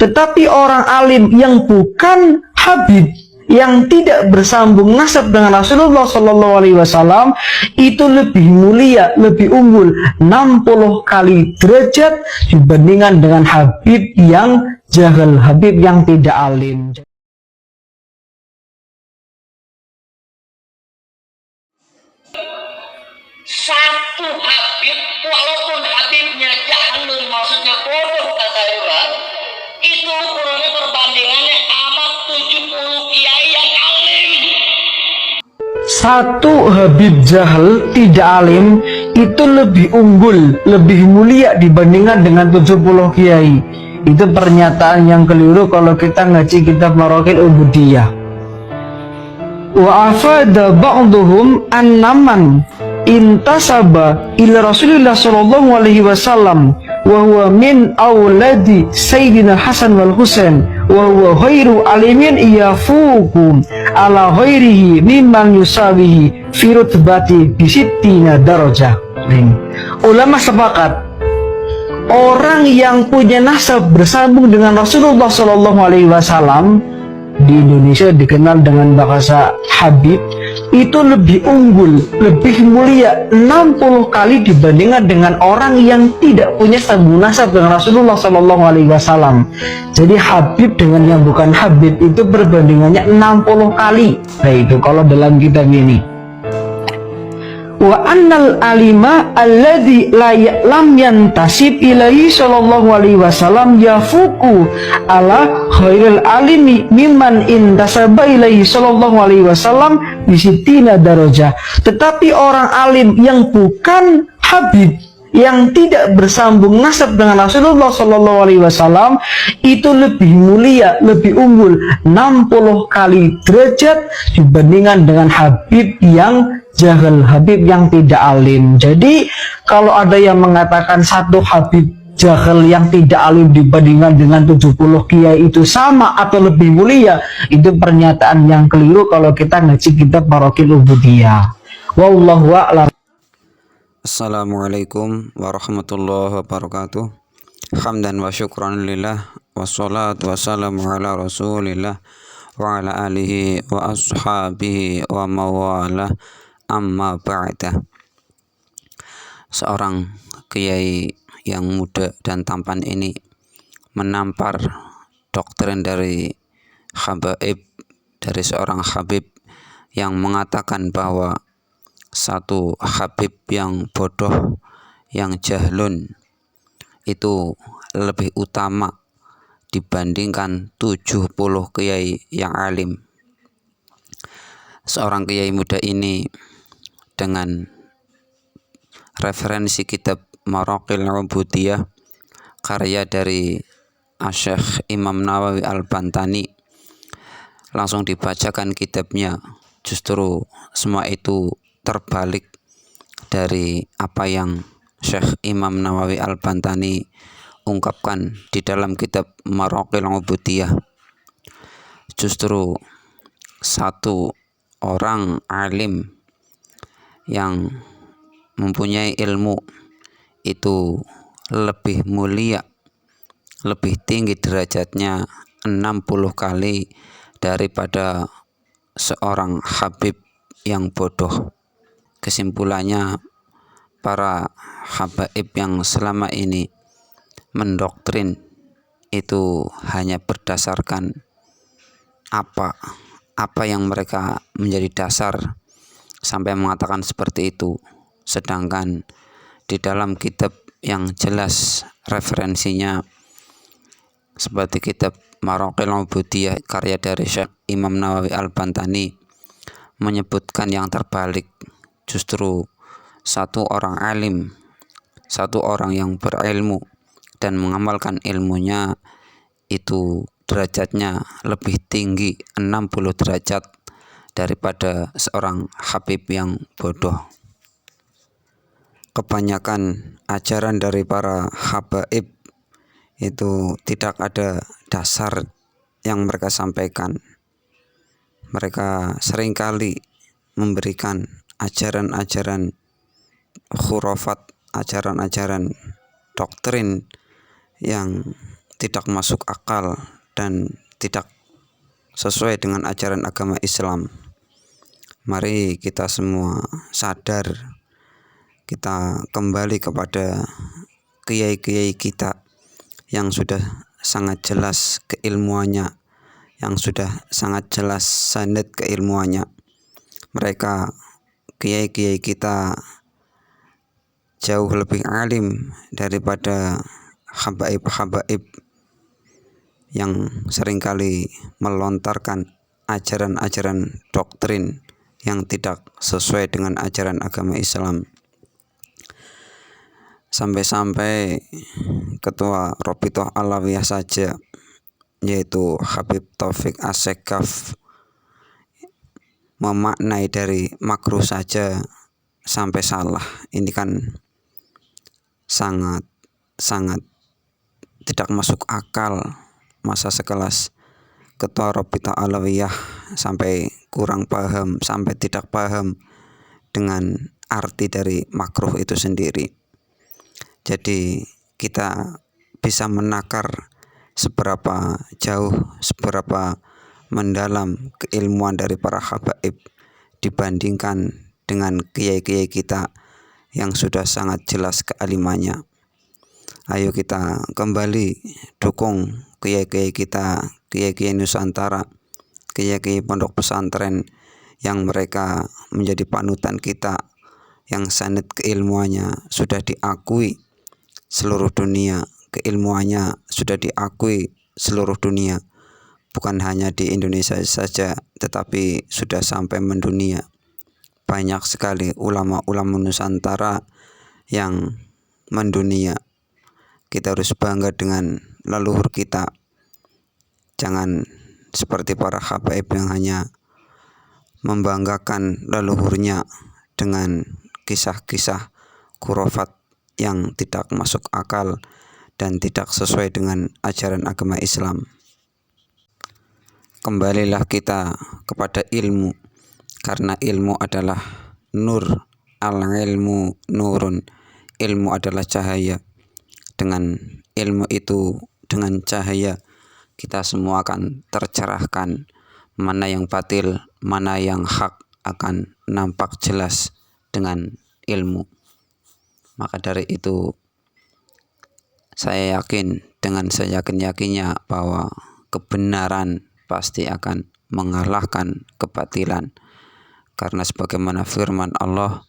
Tetapi orang alim yang bukan habib, yang tidak bersambung nasab dengan Rasulullah Shallallahu Alaihi Wasallam, itu lebih mulia, lebih unggul 60 kali derajat dibandingkan dengan habib yang jahil, habib yang tidak alim. Satu habib, walaupun habibnya jahil, maksudnya bodoh kata orang, itu ukurannya perbandingannya amat 70 kiai yang alim. Satu habib jahil tidak alim itu lebih unggul, lebih mulia dibandingkan dengan 70 kiai. Itu pernyataan yang keliru kalau kita ngaji kitab Maraqil Ubudiyah. Wa afada ba'duhum annaman intasaba ila Rasulillah sallallahu alaihi wasallam wa huwa min auladi Sayyidina Hasan wal Husain wa huwa khairu alimin yafuqu ala ghairihi mimman yusawihi fi rutbati bisittina darajah. Ulama sepakat, orang yang punya nasab bersambung dengan Rasulullah sallallahu alaihi wasallam, di Indonesia dikenal dengan bahasa habib, itu lebih unggul, lebih mulia 60 kali dibandingkan dengan orang yang tidak punya sambung nasab dengan Rasulullah Shallallahu Alaihi Wasallam. Jadi habib dengan yang bukan habib itu perbandingannya 60 kali. Nah itu kalau dalam kitab ini. Wa annal alima alladhi lam yantasib ilaihi sallallahu alaihi wasallam yafuku ala khairil alimi mimman intasaba ilaihi sallallahu alaihi wasallam bisittina darajah. Tetapi orang alim yang bukan habib, yang tidak bersambung nasab dengan Rasulullah Sallallahu Alaihi Wasallam, itu lebih mulia, lebih unggul 60 kali derajat dibandingkan dengan habib yang jahil, habib yang tidak alim. Jadi kalau ada yang mengatakan satu habib jahil yang tidak alim dibandingkan dengan 70 kiai itu sama atau lebih mulia, itu pernyataan yang keliru kalau kita ngaji kitab Maraqil Ubudiyah. Wallahu a'lam. Assalamualaikum warahmatullahi wabarakatuh. Hamdan wa syukran lillah, wassalatu wassalamu ala rasulillah wa ala alihi wa ashabihi wa mawalah, amma ba'dah. Seorang kiai yang muda dan tampan ini menampar doktrin dari habaib, dari seorang habib yang mengatakan bahwa satu habib yang bodoh, yang jahlun, itu lebih utama dibandingkan 70 kiai yang alim. Seorang kiai muda ini dengan referensi kitab Maraqil Ubudiyah karya dari Syekh Imam Nawawi Al-Bantani, langsung dibacakan kitabnya, justru semua itu terbalik dari apa yang Syekh Imam Nawawi Al-Bantani ungkapkan di dalam kitab Maraqil Ubudiyah. Justru satu orang alim yang mempunyai ilmu itu lebih mulia, lebih tinggi derajatnya 60 kali daripada seorang habib yang bodoh. Kesimpulannya, para habaib yang selama ini mendoktrin itu hanya berdasarkan apa yang mereka menjadi dasar sampai mengatakan seperti itu. Sedangkan di dalam kitab yang jelas referensinya seperti kitab Maraqil Ubudiyah karya dari Syekh Imam Nawawi Al-Bantani menyebutkan yang terbalik. Justru satu orang alim, satu orang yang berilmu dan mengamalkan ilmunya itu derajatnya lebih tinggi 60 derajat daripada seorang habib yang bodoh. Kebanyakan ajaran dari para habaib itu tidak ada dasar yang mereka sampaikan. Mereka seringkali memberikan ajaran-ajaran khurafat, ajaran-ajaran doktrin yang tidak masuk akal dan tidak sesuai dengan ajaran agama Islam. Mari kita semua sadar, kita kembali kepada kiai-kiai kita yang sudah sangat jelas keilmuannya, yang sudah sangat jelas sanad keilmuannya. Mereka kiai-kiai kita jauh lebih alim daripada habaib-habaib yang seringkali melontarkan ajaran-ajaran doktrin yang tidak sesuai dengan ajaran agama Islam. Sampai-sampai ketua Rabithah Alawiyah saja, yaitu Habib Taufik As-Sekaf, memaknai dari makruh saja sampai salah. Ini kan sangat tidak masuk akal. Masa sekelas ketua Rabithah Alawiyah sampai kurang paham, sampai tidak paham dengan arti dari makruh itu sendiri. Jadi kita bisa menakar seberapa jauh, seberapa mendalam keilmuan dari para habaib dibandingkan dengan kiai-kiai kita yang sudah sangat jelas kealimannya. Ayo kita kembali dukung kiai-kiai kita, kiai-kiai Nusantara, kiai-kiai pondok pesantren yang mereka menjadi panutan kita, yang sanad keilmuannya sudah diakui seluruh dunia, keilmuannya sudah diakui seluruh dunia, bukan hanya di Indonesia saja, tetapi sudah sampai mendunia. Banyak sekali ulama-ulama Nusantara yang mendunia. Kita harus bangga dengan leluhur kita. Jangan seperti para habaib yang hanya membanggakan leluhurnya dengan kisah-kisah khurafat yang tidak masuk akal dan tidak sesuai dengan ajaran agama Islam. Kembalilah kita kepada ilmu, karena ilmu adalah nur, al-ilmu nurun. Ilmu adalah cahaya. Dengan ilmu itu, dengan cahaya, kita semua akan tercerahkan. Mana yang batil, mana yang hak akan nampak jelas dengan ilmu. Maka dari itu, saya yakin dengan seyakin-yakinnya bahwa kebenaran pasti akan mengalahkan kebatilan. Karena sebagaimana firman Allah,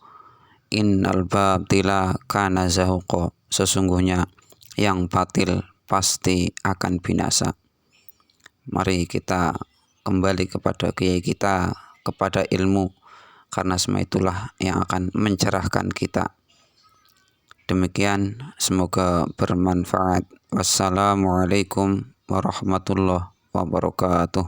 innal batila kana zahuqa, sesungguhnya yang batil pasti akan binasa. Mari kita kembali kepada kiai kita, kepada ilmu, karena semua itulah yang akan mencerahkan kita. Demikian, semoga bermanfaat. Wassalamualaikum warahmatullahi wabarakatuh.